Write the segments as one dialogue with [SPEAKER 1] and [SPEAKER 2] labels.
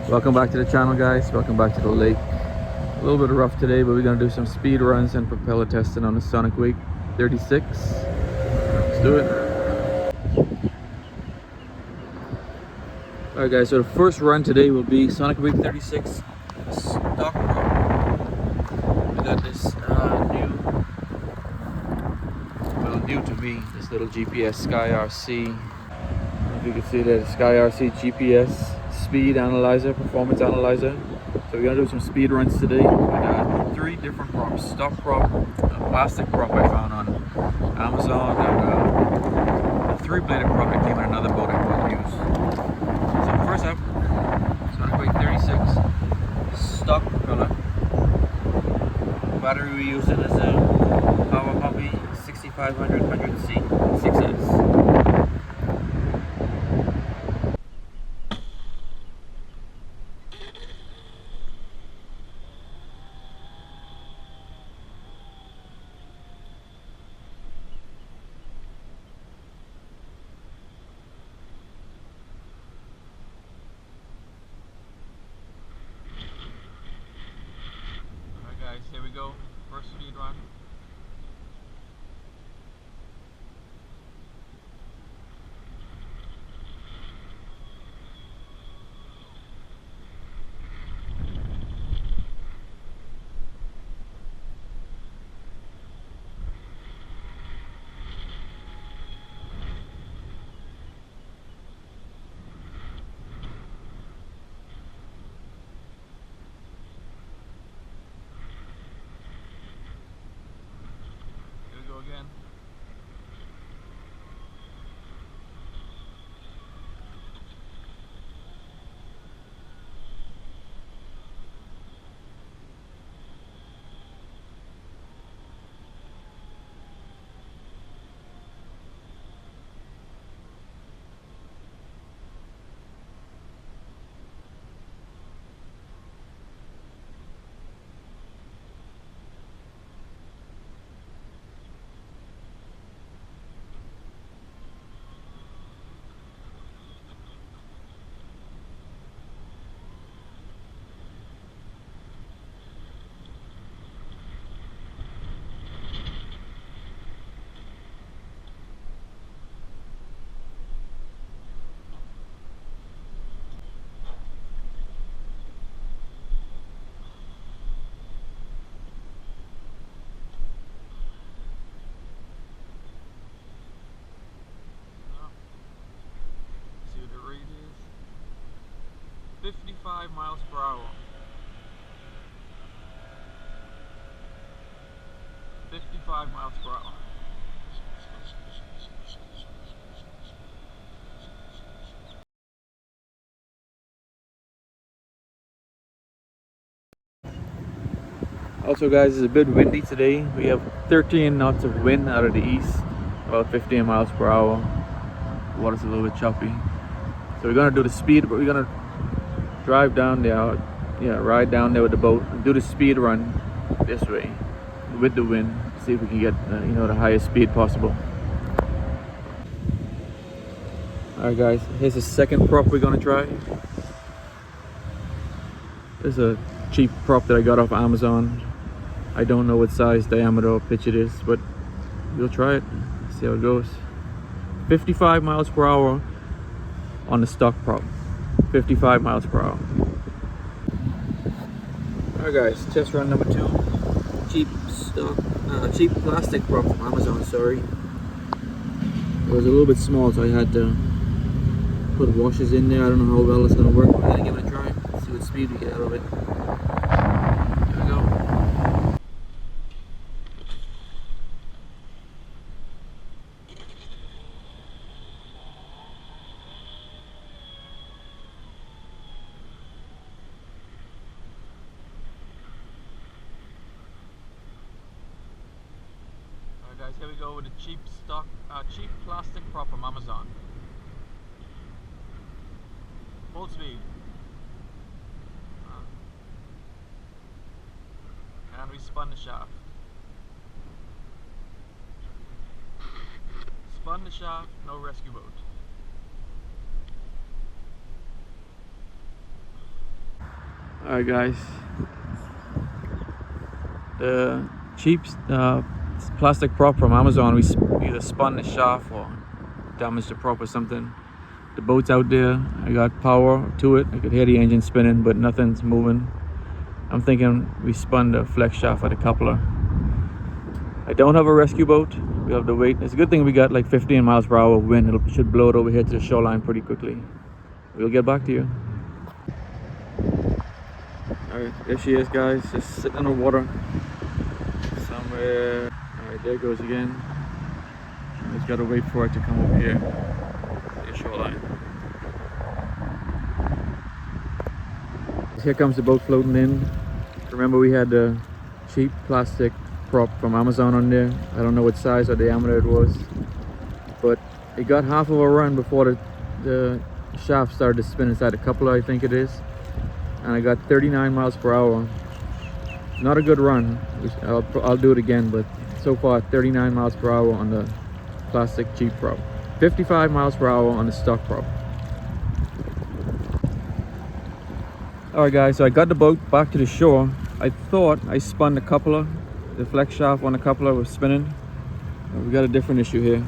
[SPEAKER 1] Welcome back to the channel, guys. Welcome back to the lake. A little bit rough today, but we're gonna do some speed runs and propeller testing on the SonicWake 36. Let's do it. Alright guys, so the first run today will be SonicWake 36 stock prop. We got this new to me, this little GPS Sky RC. If you can see that, Sky RC GPS speed analyzer, performance analyzer. So we're gonna do some speed runs today with 3 different props: stock prop, a plastic prop I found on Amazon, and a 3-bladed prop that came in another boat I couldn't use. So first up, SonicWake 36 stock propeller. The battery we're using is a Power Hobby 6500 100C 6S. Guys, here we go. First speed run. Again. See what the rate is. 55 miles per hour. 55 miles per hour. Also guys, it's a bit windy today. We have 13 knots of wind out of the east, about 15 miles per hour. The water's a little bit choppy. So we're gonna do the speed, but we're gonna drive down there, ride down there with the boat and do the speed run this way with the wind. See if we can get the highest speed possible. Alright guys, here's the second prop we're gonna try. This is a cheap prop that I got off Amazon. I don't know what size, diameter, or pitch it is, but we'll try it, see how it goes. 55 miles per hour on the stock prop. 55 miles per hour. Alright guys, test run number 2. Cheap plastic prop from Amazon, sorry. It was a little bit small, so I had to put washers in there. I don't know how well it's gonna work, but I'm gonna give it a try. See what speed we get out of it. There we go. Guys, here we go with a cheap plastic prop from Amazon. Full speed. And we spun the shaft. Spun the shaft, no rescue boat. Alright guys, the cheap plastic prop from Amazon, we either spun the shaft or damaged the prop or something. The boat's out there, I got power to it, I could hear the engine spinning but nothing's moving. I'm thinking we spun the flex shaft at the coupler. I don't have a rescue boat, we have to wait. It's a good thing we got like 15 miles per hour wind, it should blow it over here to the shoreline pretty quickly. We'll get back to you. Alright, there she is guys, just sitting in the water somewhere. Alright, there it goes again. Just gotta wait for it to come up here to the shoreline. Here comes the boat floating in. Remember we had the cheap plastic prop from Amazon on there. I don't know what size or diameter it was, but it got half of a run before the shaft started to spin inside the coupler, I think it is. And I got 39 miles per hour. Not a good run. I'll do it again, but so far 39 miles per hour on the plastic cheap prop. 55 miles per hour on the stock prop. Alright guys, so I got the boat back to the shore. I thought I spun the coupler. The flex shaft on the coupler was spinning. We got a different issue here.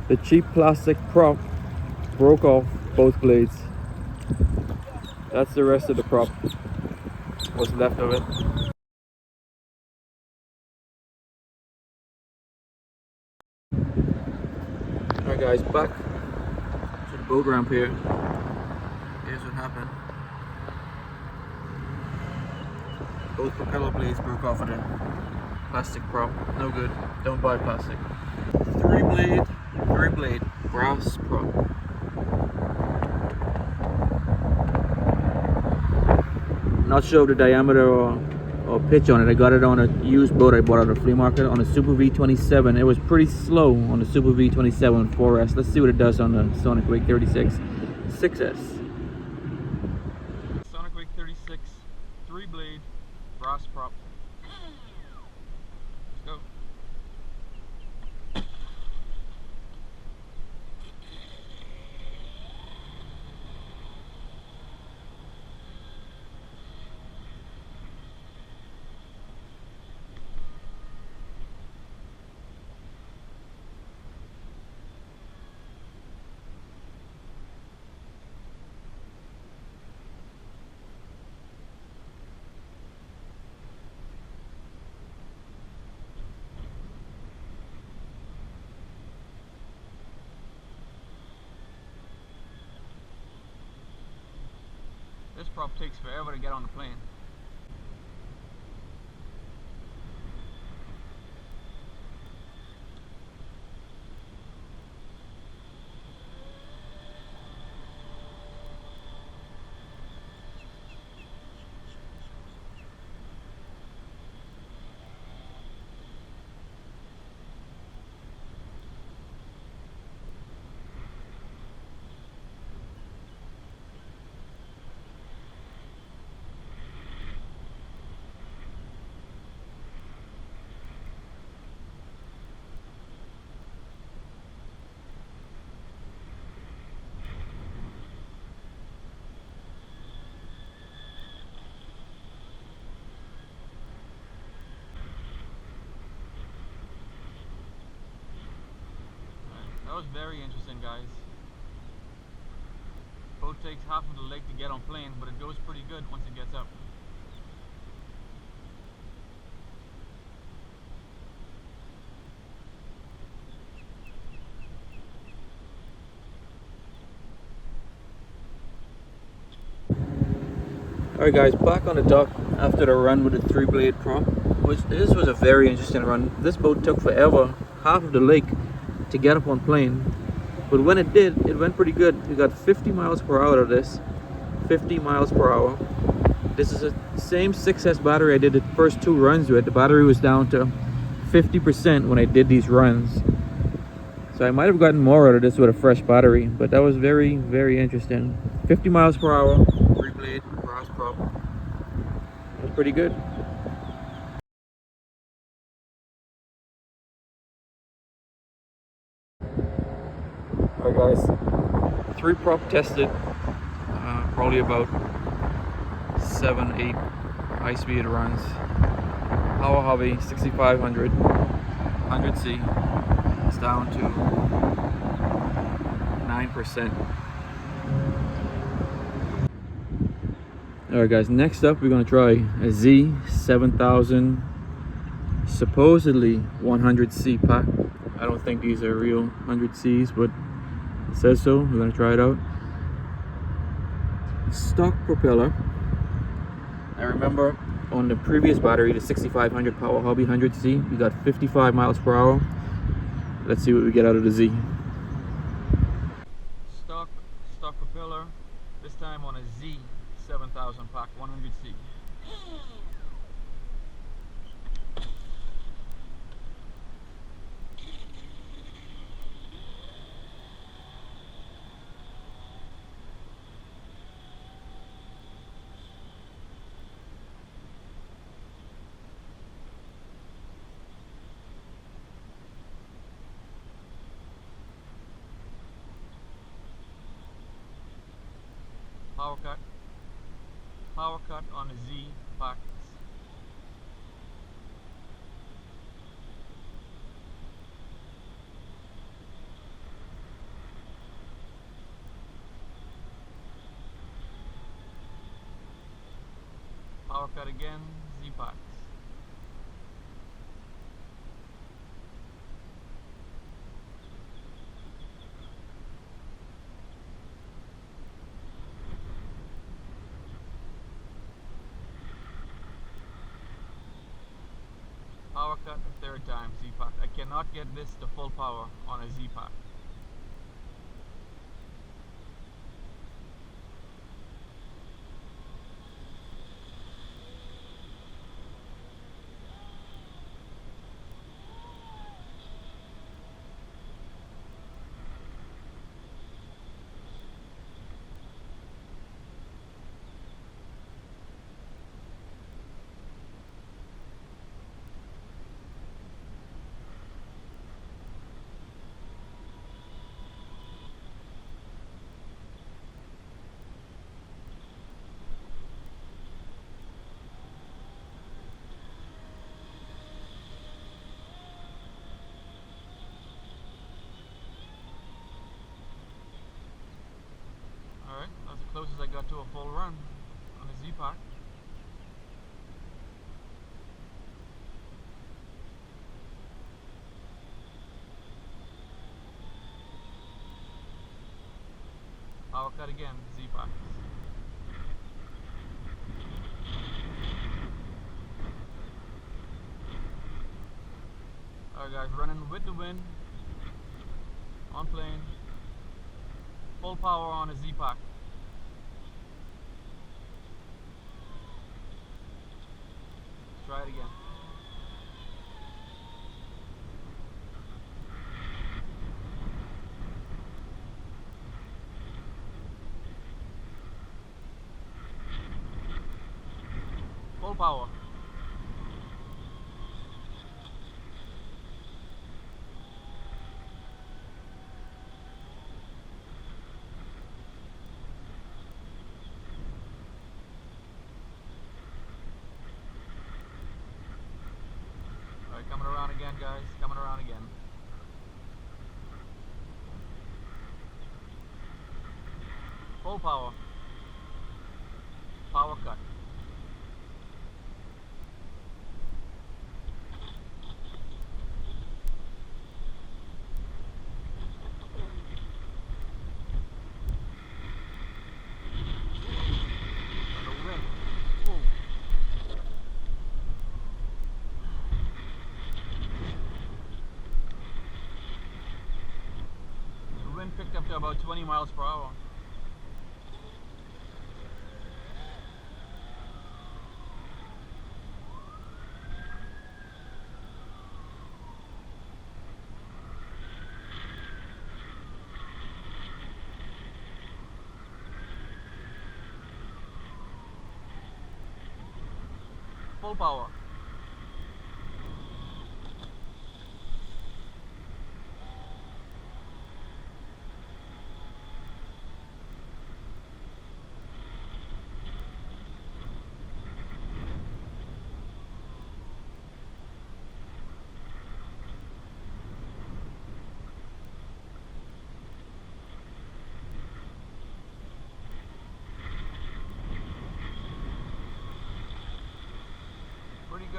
[SPEAKER 1] The cheap plastic prop broke off both blades. That's the rest of the prop. What's left of it. Alright guys, back to the boat ramp here. Here's what happened. Both propeller blades broke off of the plastic prop. No good. Don't buy plastic. Three blade brass prop. Not sure of the diameter or pitch on it. I got it on a used boat I bought at a flea market on a Super V27. It was pretty slow on the Super V27 4S. Let's see what it does on the SonicWake 36 6S. SonicWake 36 3 blade brass prop. Let's go. This prop takes forever to get on the plane. That was very interesting, guys. Boat takes half of the leg to get on plane, but it goes pretty good once it gets up. Alright guys, back on the dock after the run with the 3 blade prop. This was a very interesting run. This boat took forever, half of the lake, to get up on plane, but when it did, it went pretty good. We got 50 miles per hour out of this. 50 miles per hour. This is the same 6S battery I did the first 2 runs with. The battery was down to 50% when I did these runs, so I might have gotten more out of this with a fresh battery, but that was very, very interesting. 50 miles per hour, 3 blade brass prop. That was pretty good. Alright guys, 3 prop tested. probably about 7-8 high-speed runs. Power Hobby 6500 100C. It's down to 9%. Alright guys, next up we're going to try a Z7000 supposedly 100C pack. I don't think these are real 100Cs, but it says so. We're going to try it out. Stock propeller. I remember on the previous battery, the 6500 Power Hobby 100C, we got 55 miles per hour. Let's see what we get out of the Z. Stock propeller, this time on a Z7000 pack 100C. Power cut on a Z pack. Power cut again, Z packs. Power cut the third time, Z pack. I cannot get this to full power on a Z pack. Alright, that's the closest I got to a full run on a Z pack. Power cut again, Z packs. Alright guys, running with the wind, on plane, full power on a Z pack. Let's try it again. Full power. Alright, coming around again guys, coming around again. Full power. Power cut. Picked up to about 20 miles per hour. Full power.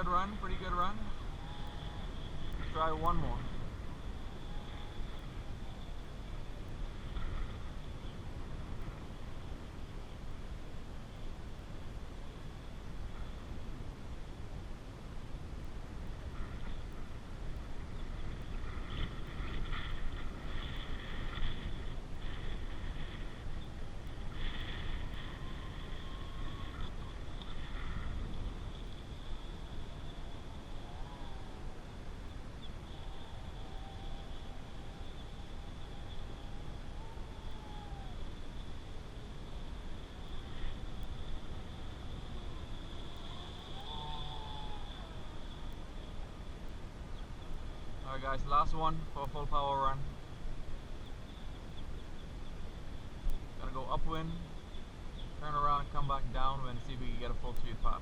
[SPEAKER 1] good run, pretty good run. Let's try one more. Alright guys, last one for a full power run. Gotta go upwind, turn around and come back downwind and see if we can get a full speed pass.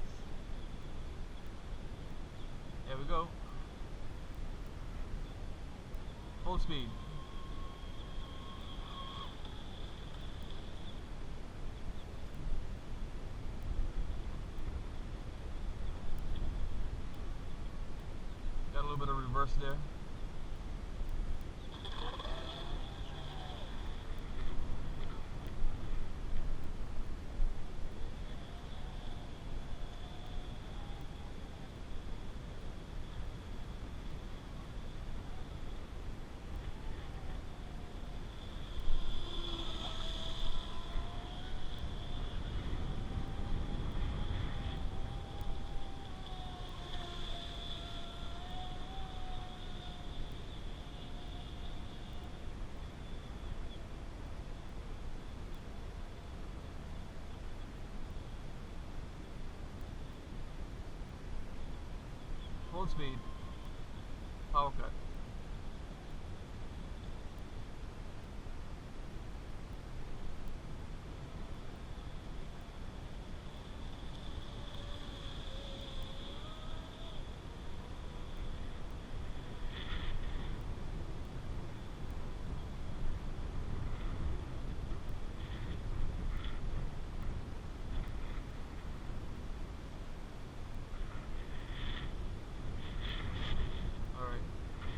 [SPEAKER 1] Here we go. Full speed. Got a little bit of reverse there. Full speed. Power cut.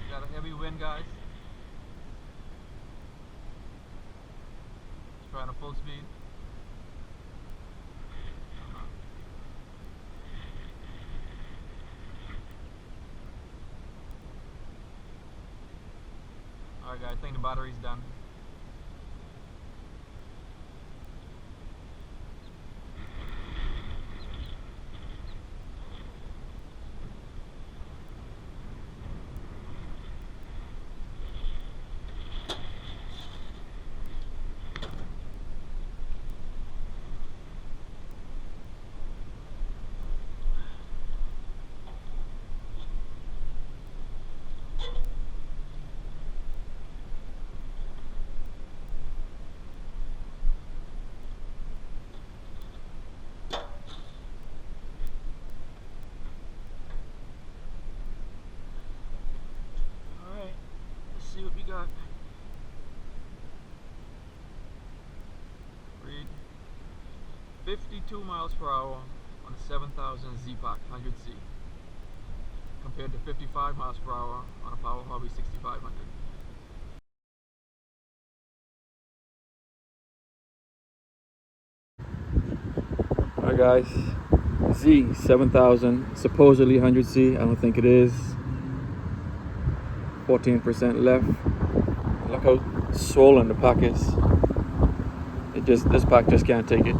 [SPEAKER 1] Got a heavy wind, guys. Trying to full speed. Alright guys, I think the battery's done. See what we got. Read 52 miles per hour on a 7000 Z-Pack 100C compared to 55 miles per hour on a Power Hobby 6500. Alright guys, Z 7000, supposedly 100C, I don't think it is. 14% left. Look how swollen the pack is. This pack just can't take it.